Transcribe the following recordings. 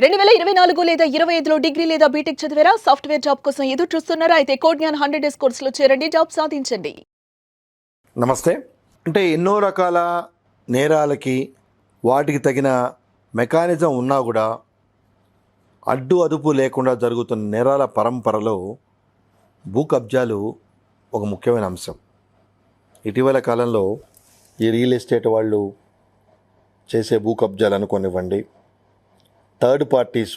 2024 లేదా 25లో డిగ్రీ లేదా బీటెక్ చదివారా? సాఫ్ట్‌వేర్ జాబ్ కోసం ఎదురు చూస్తున్నారా? అయితే కోడ్ జ్ఞాన్ 100 డేస్ కోర్సులో చేరండి. జాబ్ సాధించండి. నమస్తే. అంటే ఎన్నో రకాల నేరాలకి వాటికి తగిన మెకానిజం ఉన్నా కూడా అడ్డు అదుపు లేకుండా జరుగుతున్న నేరాల పరంపరలో భూ కబ్జాలు ఒక ముఖ్యమైన అంశం. ఇటీవల కాలంలో ఈ రియల్ ఎస్టేట్ వాళ్ళు చేసే భూ కబ్జాలు అనుకోనివ్వండి, థర్డ్ పార్టీస్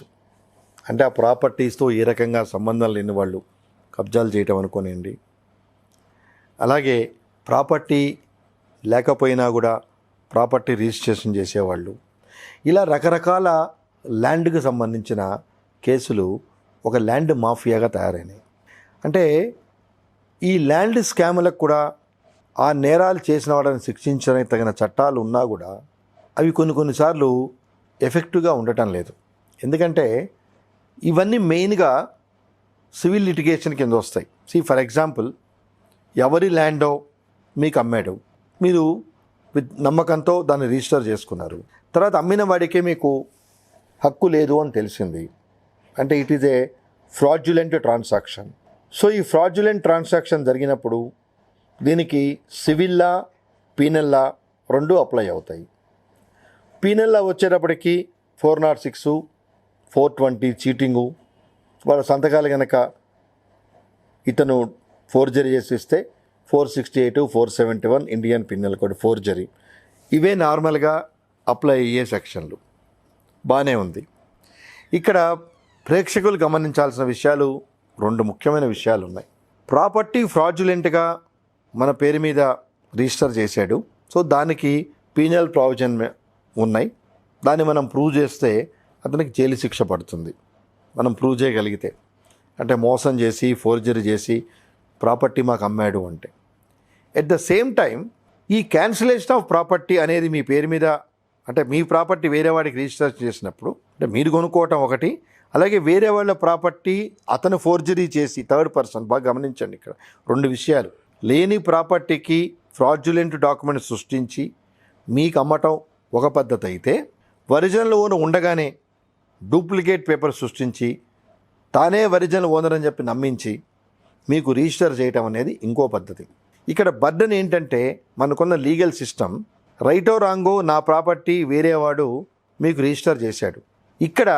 అంటే ఆ ప్రాపర్టీస్తో ఏ రకంగా సంబంధం లేని వాళ్ళు కబ్జాలు చేయటం అనుకోనివ్వండి, అలాగే ప్రాపర్టీ లేకపోయినా కూడా ప్రాపర్టీ రిజిస్ట్రేషన్ చేసేవాళ్ళు, ఇలా రకరకాల ల్యాండ్కి సంబంధించిన కేసులు ఒక ల్యాండ్ మాఫియాగా తయారైనాయి. అంటే ఈ ల్యాండ్ స్కాములకు కూడా ఆ నేరాలు చేసిన వాళ్ళని శిక్షించడానికి తగిన చట్టాలు ఉన్నా కూడా అవి కొన్నిసార్లు ఎఫెక్టివ్గా ఉండటం లేదు. ఎందుకంటే ఇవన్నీ మెయిన్గా సివిల్ లిటిగేషన్ కింద వస్తాయి. ఫర్ ఎగ్జాంపుల్, ఎవరి ల్యాండో మీకు అమ్మాడు, మీరు నమ్మకంతో దాన్ని రిజిస్టర్ చేసుకున్నారు, తర్వాత అమ్మిన వాడికే మీకు హక్కు లేదు అని తెలిసింది, అంటే it is a fraudulent transaction. So ఈ ఫ్రాడ్యులెంట్ ట్రాన్సాక్షన్ జరిగినప్పుడు దీనికి సివిల్లా పీనల్లా రెండు అప్లై అవుతాయి. పీనల్లా వచ్చేటప్పటికి 406, 420 చీటింగు, వాళ్ళ సంతకాలు కనుక ఇతను ఫోర్జరీ చేసి ఇస్తే 468, 471 ఇండియన్ పీనల్ కోడ్ ఫోర్జరీ. ఇవే నార్మల్గా అప్లై అయ్యే సెక్షన్లు. బాగానే ఉంది. ఇక్కడ ప్రేక్షకులు గమనించాల్సిన విషయాలు, రెండు ముఖ్యమైన విషయాలు ఉన్నాయి. ప్రాపర్టీ ఫ్రాడ్యులెంట్గా మన పేరు మీద రిజిస్టర్ చేశాడు, సో దానికి పీనల్ ప్రావిజన్ ఉన్నాయి. దాన్ని మనం ప్రూవ్ చేస్తే అతనికి జైలు శిక్ష పడుతుంది, మనం ప్రూవ్ చేయగలిగితే. అంటే మోసం చేసి ఫోర్జరీ చేసి ప్రాపర్టీ మాకు అమ్మాడు అంటే. ఎట్ ద సేమ్ టైం ఈ క్యాన్సిలేషన్ ఆఫ్ ప్రాపర్టీ అనేది మీ పేరు మీద, అంటే మీ ప్రాపర్టీ వేరే వాడికి రిజిస్టర్ చేసినప్పుడు, అంటే మీరు కొనుక్కోవటం ఒకటి, అలాగే వేరే వాళ్ళ ప్రాపర్టీ అతను ఫోర్జరీ చేసి థర్డ్ పర్సన్. బాగా గమనించండి, ఇక్కడ రెండు విషయాలు. లేని ప్రాపర్టీకి ఫ్రాడ్యులెంట్ డాక్యుమెంట్ సృష్టించి మీకు అమ్మటం ఒక పద్ధతి అయితే, ఒరిజినల్ ఓనర్ ఉండగానే డూప్లికేట్ పేపర్ సృష్టించి తానే ఒరిజినల్ ఓనర్ అని చెప్పి నమ్మించి మీకు రిజిస్టర్ చేయటం అనేది ఇంకో పద్ధతి. ఇక్కడ బర్డన్ ఏంటంటే, మనకున్న లీగల్ సిస్టమ్ రైటో రాంగో నా ప్రాపర్టీ వేరేవాడు మీకు రిజిస్టర్ చేశాడు, ఇక్కడ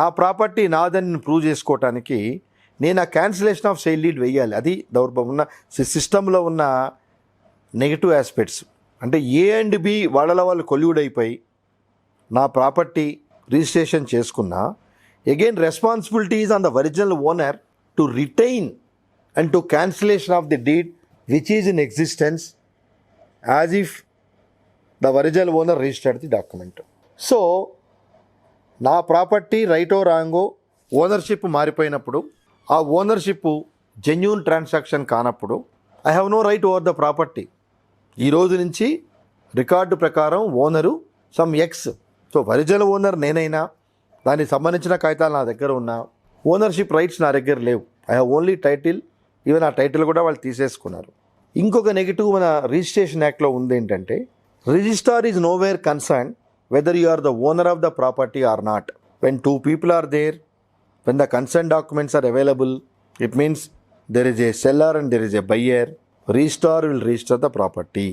నా ప్రాపర్టీ నాదని ప్రూవ్ చేసుకోవటానికి నేను ఆ క్యాన్సిలేషన్ ఆఫ్ సేల్ డీడ్ వేయాలి. అది దౌర్భాగ్యం ఉన్న సిస్టంలో ఉన్న నెగిటివ్ ఆస్పెక్ట్స్. అంటే ఏ అండ్ బి వాళ్ళ వాళ్ళు కొల్యూడ్ అయిపోయి నా ప్రాపర్టీ రిజిస్ట్రేషన్ చేసుకున్నా, again responsibility is on the original owner to retain and to cancellation of the deed which is in existence as if the original owner registered the document. So నా property రైటో రాంగో ownership మారిపోయినప్పుడు, ఆ ownership genuine transaction కానప్పుడు I have no right over the property. ఈ రోజు నుంచి record ప్రకారం owner some X. So original owner నేనైనా దానికి సంబంధించిన కాగితాలు నా దగ్గర ఉన్నా, ఓనర్షిప్ రైట్స్ నా దగ్గర లేవు. I have only title. Even ఆ టైటిల్ కూడా వాళ్ళు తీసేసుకున్నారు. ఇంకొక నెగిటివ్ మన రిజిస్ట్రేషన్ యాక్ట్లో ఉంది ఏంటంటే, registrar is nowhere concern whether you are the owner of the property or not. When two people are there, when the consent documents are available, it means there is a seller and there is a buyer. Registrar will register the property.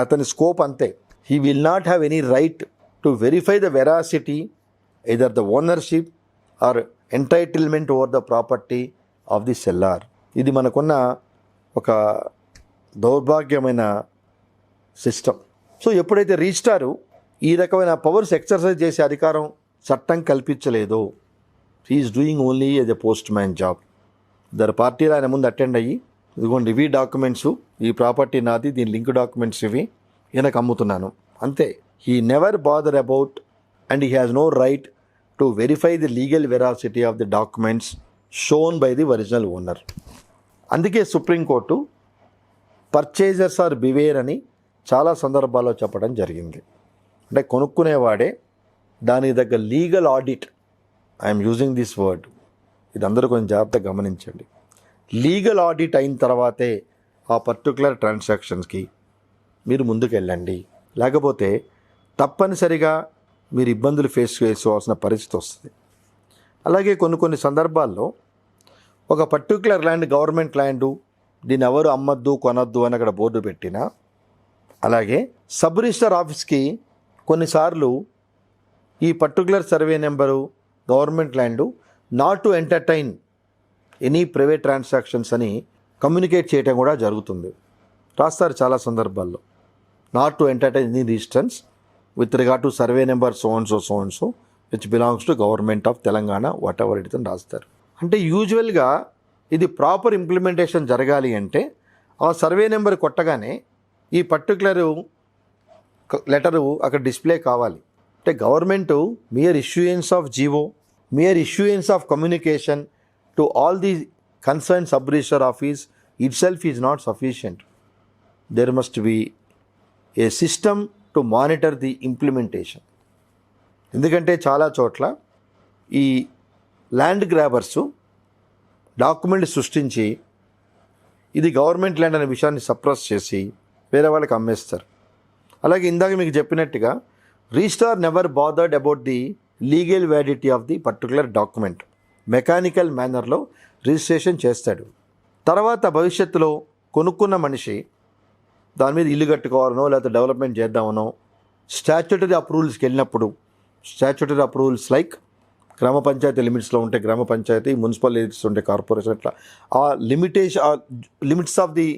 అతని scope అంతే. He will not have any right to verify the veracity, either the ownership or entitlement over the property of the seller. ఇది మనకున్న ఒక దౌర్భాగ్యమైన system. So ఎప్పుడైతే registrar ఈ రకమైన powers exercise చేసే అధికారం చట్టం కల్పించలేదో, he is doing only as a postman job. ఇద్దరు పార్టీలు ఆయన ముందు అటెండ్ అయ్యి, ఇదిగోండి ఇవి డాక్యుమెంట్స్, ఈ ప్రాపర్టీ నాది, దీని లింక్ డాక్యుమెంట్స్ ఇవి, ఈయనకు అమ్ముతున్నాను అంతే. He never bother about and he has no right to verify the legal veracity of the documents shown by the original owner. అందుకే సుప్రీంకోర్టు పర్చేజర్స్ ఆర్ బివేర్ అని చాలా సందర్భాల్లో చెప్పడం జరిగింది. అంటే కొనుక్కునేవాడే దానికి తగ్గ legal audit, I'm using this word, ఇది అందరూ కొంచెం జాగ్రత్తగా గమనించండి. లీగల్ ఆడిట్ అయిన తర్వాతే ఆ పర్టికులర్ ట్రాన్సాక్షన్స్కి మీరు ముందుకు వెళ్ళండి. లేకపోతే తప్పనిసరిగా మీరు ఇబ్బందులు ఫేస్ చేసుకోవాల్సిన పరిస్థితి వస్తుంది. అలాగే కొన్ని సందర్భాల్లో ఒక పర్టికులర్ ల్యాండ్ గవర్నమెంట్ ల్యాండు, దీన్ని ఎవరు అమ్మద్దు కొనొద్దు అని అక్కడ బోర్డు పెట్టినా, అలాగే సబ్ రిజిస్టర్ ఆఫీస్కి కొన్నిసార్లు ఈ particular survey number government land not to entertain any private transactions అని కమ్యూనికేట్ చేయటం కూడా జరుగుతుంది. రాస్తారు చాలా సందర్భాల్లో, not to entertain any రిజిస్టెన్స్ with regard to survey number so and so which belongs to government of Telangana what ever it అని రాస్తారు. అంటే యూజువల్గా ఇది ప్రాపర్ ఇంప్లిమెంటేషన్ జరగాలి అంటే ఆ సర్వే నెంబర్ కొట్టగానే ఈ పర్టికులర్ లెటరు అక్కడ డిస్ప్లే కావాలి. అంటే government mere issuance of GO, mere issuance of communication to all the concern sub register office itself is not sufficient. There must be a system to monitor the implementation. ఎందుకంటే చాలా చోట్ల ఈ land గ్రాబర్సు document సృష్టించి ఇది government land అనే విషయాన్ని suppress చేసి వేరే వాళ్ళకి అమ్మేస్తారు. అలాగే ఇందాక మీకు చెప్పినట్టుగా registrar never bothered about the legal validity of the particular document. Mechanical మేనర్లో రిజిస్ట్రేషన్ చేస్తాడు. తర్వాత భవిష్యత్తులో కొనుక్కున్న మనిషి దాని మీద ఇల్లు కట్టుకోవాలనో లేకపోతే డెవలప్మెంట్ చేద్దామనో స్టాట్యూటరీ అప్రూవల్స్కి వెళ్ళినప్పుడు, స్టాట్యూటరీ అప్రూవల్స్ లైక్ గ్రామ పంచాయతీ లిమిట్స్లో ఉంటే గ్రామ పంచాయతీ, మున్సిపల్ లిమిట్స్ ఉంటే కార్పొరేషన్, ఇట్లా ఆ లిమిట్స్ ఆఫ్ ది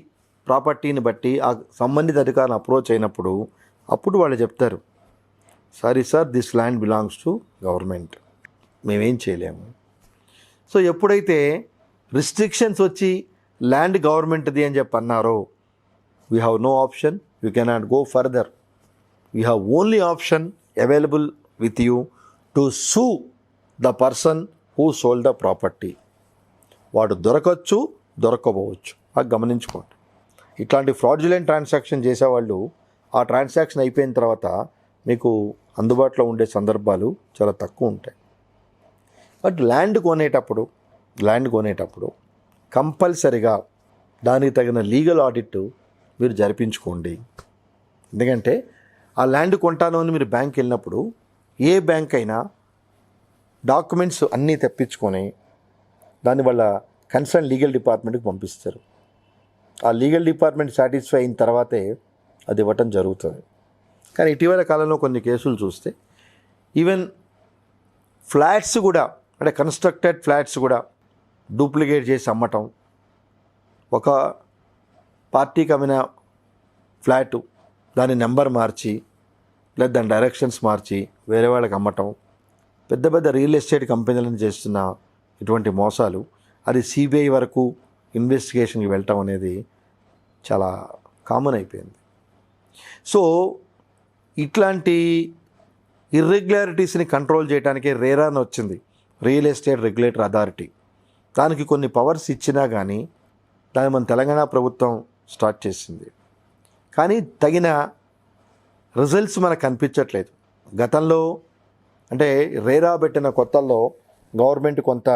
ప్రాపర్టీని బట్టి ఆ సంబంధిత అధికారులను అప్రోచ్ అయినప్పుడు అప్పుడు వాళ్ళు చెప్తారు, sorry sir this land belongs to government, మేమేం చేయలేము. సో ఎప్పుడైతే రిస్ట్రిక్షన్స్ వచ్చి ల్యాండ్ గవర్నమెంట్ది అని చెప్పి అన్నారో, we have no option, you cannot go further. You have only option available with you to sue the person who sold the property. వాడు దొరకచ్చు, దొరకకపోవచ్చు, అది గమనించుకోండి. ఇట్లాంటి ఫ్రాడ్యులెంట్ ట్రాన్సాక్షన్ చేసేవాళ్ళు ఆ ట్రాన్సాక్షన్ అయిపోయిన తర్వాత మీకు అందుబాటులో ఉండే సందర్భాలు చాలా తక్కువ ఉంటాయి. బట్ ల్యాండ్ కొనేటప్పుడు కంపల్సరిగా దానికి తగిన లీగల్ ఆడిట్ మీరు జరిపించుకోండి. ఎందుకంటే ఆ ల్యాండ్ కొంటాను అని మీరు బ్యాంక్ వెళ్ళినప్పుడు ఏ బ్యాంక్ అయినా డాక్యుమెంట్స్ అన్నీ తెప్పించుకొని దాన్ని వాళ్ళ కన్సర్న్ లీగల్ డిపార్ట్మెంట్కి పంపిస్తారు. ఆ లీగల్ డిపార్ట్మెంట్ సాటిస్ఫై అయిన తర్వాతే అది ఇవ్వటం జరుగుతుంది. కానీ ఇటీవల కాలంలో కొన్ని కేసులు చూస్తే ఈవెన్ ఫ్లాట్స్ కూడా, అంటే కన్స్ట్రక్టెడ్ ఫ్లాట్స్ కూడా డూప్లికేట్ చేసి అమ్మటం, ఒక పార్టీకి అమ్మిన ఫ్లాటు దాని నెంబర్ మార్చి లేదా దాని డైరెక్షన్స్ మార్చి వేరే వాళ్ళకి అమ్మటం, పెద్ద పెద్ద రియల్ ఎస్టేట్ కంపెనీలను చేస్తున్న ఇటువంటి మోసాలు, అది సిబిఐ వరకు ఇన్వెస్టిగేషన్కి వెళ్ళటం అనేది చాలా కామన్ అయిపోయింది. సో ఇట్లాంటి ఇర్రెగ్యులారిటీస్ని కంట్రోల్ చేయడానికి రేరా అని వచ్చింది, రియల్ ఎస్టేట్ రెగ్యులేటర్ అథారిటీ. దానికి కొన్ని పవర్స్ ఇచ్చినా కానీ దాన్ని మన తెలంగాణ ప్రభుత్వం స్టార్ట్ చేసింది. కానీ తగిన రిజల్ట్స్ మనకు కనిపించట్లేదు. గతంలో అంటే రేరా పెట్టిన కొత్తల్లో గవర్నమెంట్ కొంత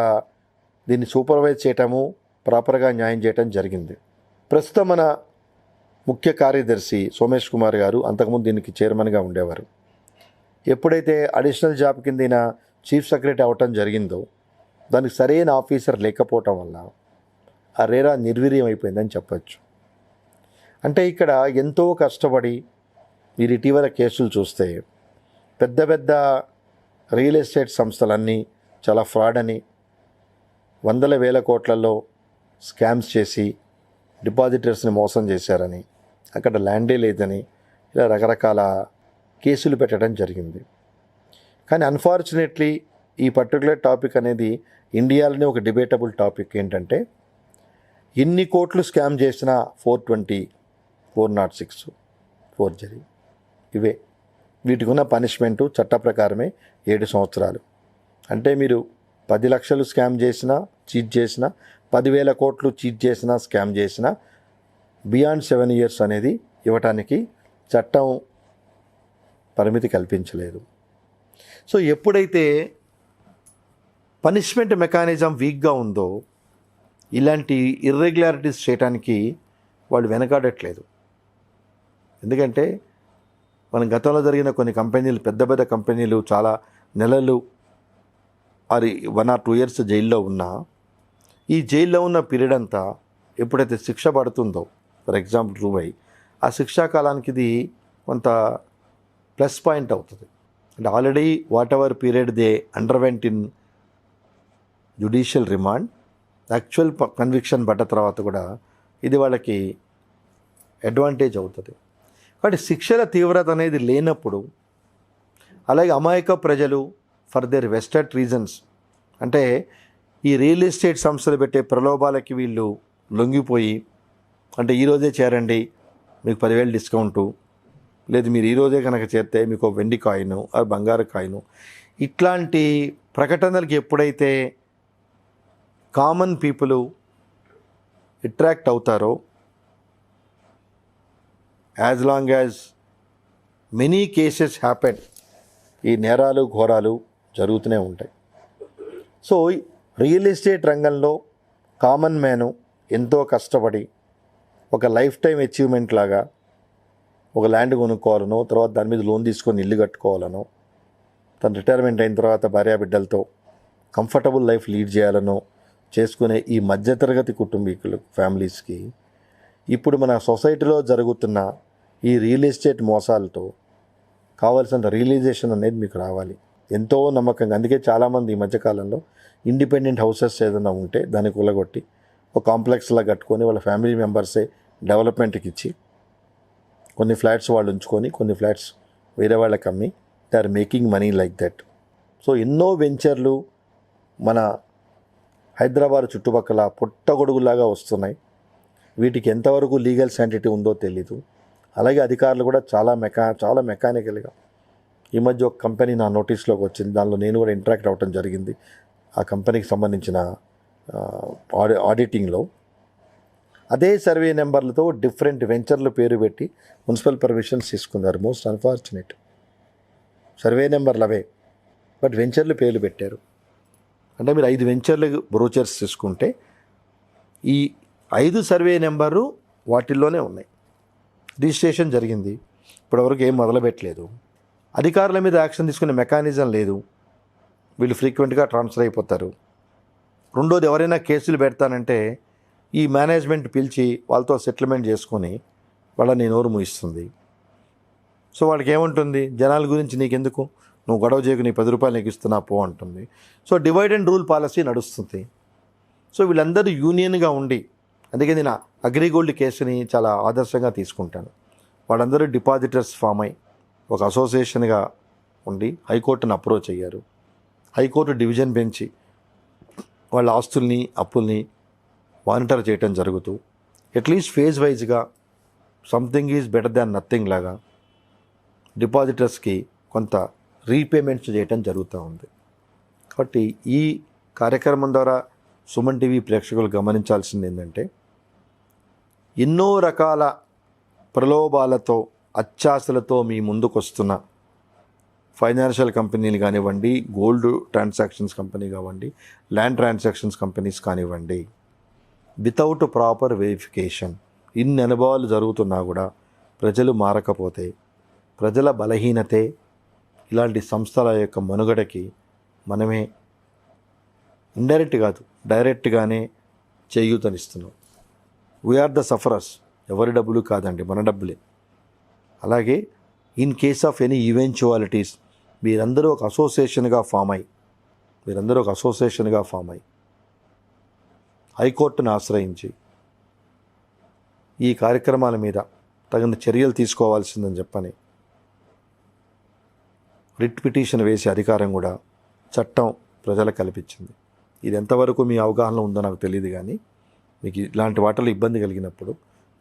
దీన్ని సూపర్వైజ్ చేయటము, ప్రాపర్గా న్యాయం చేయటం జరిగింది. ప్రస్తుతం మన ముఖ్య కార్యదర్శి సోమేష్ కుమార్ గారు అంతకుముందు దీనికి చైర్మన్గా ఉండేవారు. ఎప్పుడైతే అడిషనల్ జాబ్ కింద ఈయన చీఫ్ సెక్రటరీ అవ్వటం జరిగిందో దానికి సరైన ఆఫీసర్ లేకపోవటం వల్ల ఆ రేరా నిర్వీర్యం అయిపోయిందని చెప్పచ్చు. అంటే ఇక్కడ ఎంతో కష్టపడి మీరు ఇటీవల కేసులు చూస్తే పెద్ద పెద్ద రియల్ ఎస్టేట్ సంస్థలన్నీ చాలా ఫ్రాడ్ అని, వందల వేల కోట్లలో స్కామ్స్ చేసి డిపాజిటర్స్ని మోసం చేశారని, అక్కడ ల్యాండే లేదని ఇలా రకరకాల కేసులు పెట్టడం జరిగింది. కానీ అన్ఫార్చునేట్లీ ఈ పర్టికులర్ టాపిక్ అనేది ఇండియాలోనే ఒక డిబేటబుల్ టాపిక్. ఏంటంటే ఎన్ని కోట్లు స్కామ్ చేసినా 420, 406 ఫోర్జరీ ఇవే. వీటికి ఉన్న పనిష్మెంటు చట్ట ప్రకారమే 7 సంవత్సరాలు. అంటే మీరు 10 లక్షలు స్కామ్ చేసినా, చీట్ చేసినా, 10,000 కోట్లు చీట్ చేసినా, స్కామ్ చేసినా బియాండ్ 7 years అనేది ఇవ్వటానికి చట్టం పరిమితి కల్పించలేదు. సో ఎప్పుడైతే పనిష్మెంట్ మెకానిజం వీక్గా ఉందో ఇలాంటి ఇర్రెగ్యులారిటీస్ చేయడానికి వాళ్ళు వెనకాడట్లేదు. ఎందుకంటే మన గతంలో జరిగిన కొన్ని కంపెనీలు, పెద్ద పెద్ద కంపెనీలు చాలా నెలలు అది 1 or 2 years జైల్లో ఉన్నా ఈ జైల్లో ఉన్న పీరియడ్ అంతా ఎప్పుడైతే శిక్ష పడుతుందో ఫర్ ఎగ్జాంపుల్ రూబై ఆ శిక్షా కాలానికి ఇది కొంత ప్లస్ పాయింట్ అవుతుంది. అంటే already what ever period they underwent in judicial remand actual conviction పడ్డ తర్వాత కూడా ఇది వాళ్ళకి అడ్వాంటేజ్ అవుతుంది. కాబట్టి శిక్షల తీవ్రత అనేది లేనప్పుడు అలాగే అమాయక ప్రజలు ఫర్ దేర్ వెస్టెడ్ రీజన్స్ అంటే ఈ రియల్ ఎస్టేట్ సంస్థలు పెట్టే ప్రలోభాలకి వీళ్ళు లొంగిపోయి అంటే ఈరోజే చేరండి మీకు 10,000 డిస్కౌంటు, లేదు మీరు ఈరోజే కనుక చేరితే మీకు వెండి కాయిను బంగారు కాయిను, ఇట్లాంటి ప్రకటనలకి ఎప్పుడైతే కామన్ పీపుల్ అట్రాక్ట్ అవుతారో as long as many cases happen ఈ నేరాలు ఘోరాలు జరుగుతూనే ఉంటాయి. సో రియల్ ఎస్టేట్ రంగంలో కామన్ మ్యాను ఎంతో కష్టపడి ఒక లైఫ్ టైం అచీవ్మెంట్ లాగా ఒక ల్యాండ్ కొనుక్కోవాలనో తర్వాత దాని మీద లోన్ తీసుకొని ఇల్లు కట్టుకోవాలనో తను రిటైర్మెంట్ అయిన తర్వాత భార్యాబిడ్డలతో కంఫర్టబుల్ లైఫ్ లీడ్ చేయాలనో చేసుకునే ఈ మధ్యతరగతి కుటుంబీకులు ఫ్యామిలీస్కి ఇప్పుడు మన సొసైటీలో జరుగుతున్న ఈ రియల్ ఎస్టేట్ మోసాలతో కావాల్సినంత రియలైజేషన్ అనేది మీకు రావాలి. ఎంతో నమ్మకంగా అందుకే చాలామంది ఈ మధ్యకాలంలో ఇండిపెండెంట్ హౌసెస్ ఏదైనా ఉంటే దాన్ని కూలగొట్టి ఒక కాంప్లెక్స్లా కట్టుకొని వాళ్ళ ఫ్యామిలీ మెంబర్సే డెవలప్మెంట్కి ఇచ్చి కొన్ని ఫ్లాట్స్ వాళ్ళు ఉంచుకొని కొన్ని ఫ్లాట్స్ వేరే వాళ్ళకి అమ్మి they are making money like that. So ఎన్నో వెంచర్లు మన హైదరాబాద్ చుట్టుపక్కల పుట్టగొడుగులాగా వస్తున్నాయి. వీటికి ఎంతవరకు లీగల్ శాంటిటీ ఉందో తెలీదు. అలాగే అధికారులు కూడా చాలా మెకానికల్గా ఈ మధ్య ఒక కంపెనీ నా నోటీస్లోకి వచ్చింది, దానిలో నేను కూడా ఇంటరాక్ట్ అవ్వటం జరిగింది. ఆ కంపెనీకి సంబంధించిన ఆడిటింగ్లో అదే సర్వే నెంబర్లతో డిఫరెంట్ వెంచర్ల పేరు పెట్టి మున్సిపల్ పర్మిషన్స్ తీసుకున్నారు. Most unfortunate. సర్వే నెంబర్లు అవే బట్ వెంచర్లు పేర్లు పెట్టారు. అంటే మీరు 5 వెంచర్లు బ్రోచర్స్ తీసుకుంటే ఈ 5 సర్వే నెంబరు వాటిల్లోనే ఉన్నాయి. రిజిస్ట్రేషన్ జరిగింది, ఇప్పటివరకు ఏం మొదలుపెట్టలేదు. అధికారుల మీద యాక్షన్ తీసుకునే మెకానిజం లేదు. వీళ్ళు ఫ్రీక్వెంట్గా ట్రాన్స్ఫర్ అయిపోతారు. రెండోది ఎవరైనా కేసులు పెడతానంటే ఈ మేనేజ్మెంట్ పిలిచి వాళ్ళతో సెటిల్మెంట్ చేసుకొని వాళ్ళని నోరు మూయిస్తుంది. సో వాళ్ళకి ఏముంటుంది, జనాల గురించి నీకెందుకు, నువ్వు గొడవ చేయకు, నీ 10 రూపాయలు నీకు ఇస్తున్నా పో అంటుంది. So divide and rule policy నడుస్తుంది. సో వీళ్ళందరూ యూనియన్గా ఉండి, అందుకే నేను అగ్రిగోల్డ్ కేసుని చాలా ఆదర్శంగా తీసుకుంటాను. వాళ్ళందరూ డిపాజిటర్స్ ఫామ్ అయి ఒక అసోసియేషన్గా ఉండి హైకోర్టును అప్రోచ్ అయ్యారు. హైకోర్టు డివిజన్ బెంచి వాళ్ళ ఆస్తుల్ని అప్పుల్ని మానిటర్ చేయటం జరుగుతూ అట్లీస్ట్ ఫేజ్ వైజ్గా something is better than nothing లాగా డిపాజిటర్స్కి కొంత రీపేమెంట్స్ చేయటం జరుగుతూ ఉంది. కాబట్టి ఈ కార్యక్రమం ద్వారా సుమన్ టీవీ ప్రేక్షకులు గమనించాల్సింది ఏంటంటే ఎన్నో రకాల ప్రలోభాలతో అత్యాశలతో మీ ముందుకు వస్తున్న ఫైనాన్షియల్ కంపెనీలు కానివ్వండి, గోల్డ్ ట్రాన్సాక్షన్స్ కంపెనీ కానివ్వండి, ల్యాండ్ ట్రాన్సాక్షన్స్ కంపెనీస్ కానివ్వండి, వితౌట్ ప్రాపర్ వెరిఫికేషన్ ఇన్ని అనుభవాలు జరుగుతున్నా కూడా ప్రజలు మారకపోతే ప్రజల బలహీనతే ఇలాంటి సంస్థల యొక్క మనుగడకి మనమే ఇండైరెక్ట్ కాదు డైరెక్ట్గానే చేయూతనిస్తున్నాం. We are the sufferers. ఎవరి డబ్బులు కాదండి, మన డబ్బులే. అలాగే ఇన్ కేస్ ఆఫ్ ఎనీ ఈవెంచువాలిటీస్ మీరందరూ ఒక అసోసియేషన్గా ఫామ్ అయ్యి హైకోర్టును ఆశ్రయించి ఈ కార్యక్రమాల మీద తగిన చర్యలు తీసుకోవాల్సిందని చెప్పని రిట్ పిటిషన్ వేసే అధికారం కూడా చట్టం ప్రజలకు కల్పించింది. ఇది ఎంతవరకు మీ అవగాహన ఉందో నాకు తెలియదు, కానీ మీకు ఇలాంటి వాటిలో ఇబ్బంది కలిగినప్పుడు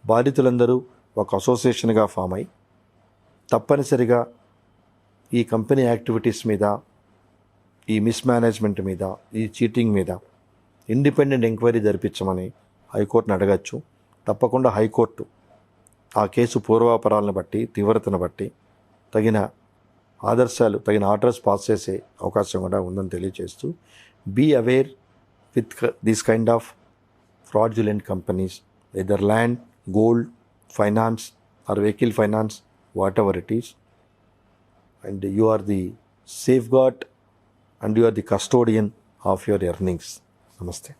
బాధితులందరూ ఒక అసోసియేషన్గా ఫామ్ అయ్యి తప్పనిసరిగా ఈ కంపెనీ యాక్టివిటీస్ మీద, ఈ మిస్మేనేజ్మెంట్ మీద, ఈ చీటింగ్ మీద ఇండిపెండెంట్ ఎంక్వైరీ జరిపించమని హైకోర్టును అడగచ్చు. తప్పకుండా హైకోర్టు ఆ కేసు పూర్వాపరాలను బట్టి, తీవ్రతను బట్టి తగిన ఆర్డర్స్ పాస్ చేసే అవకాశం కూడా ఉందని తెలియజేస్తూ, be aware with this kind of fraudulent companies, either land, gold, finance or vehicle finance, whatever it is, and you are the safeguard and you are the custodian of your earnings. నమస్తే.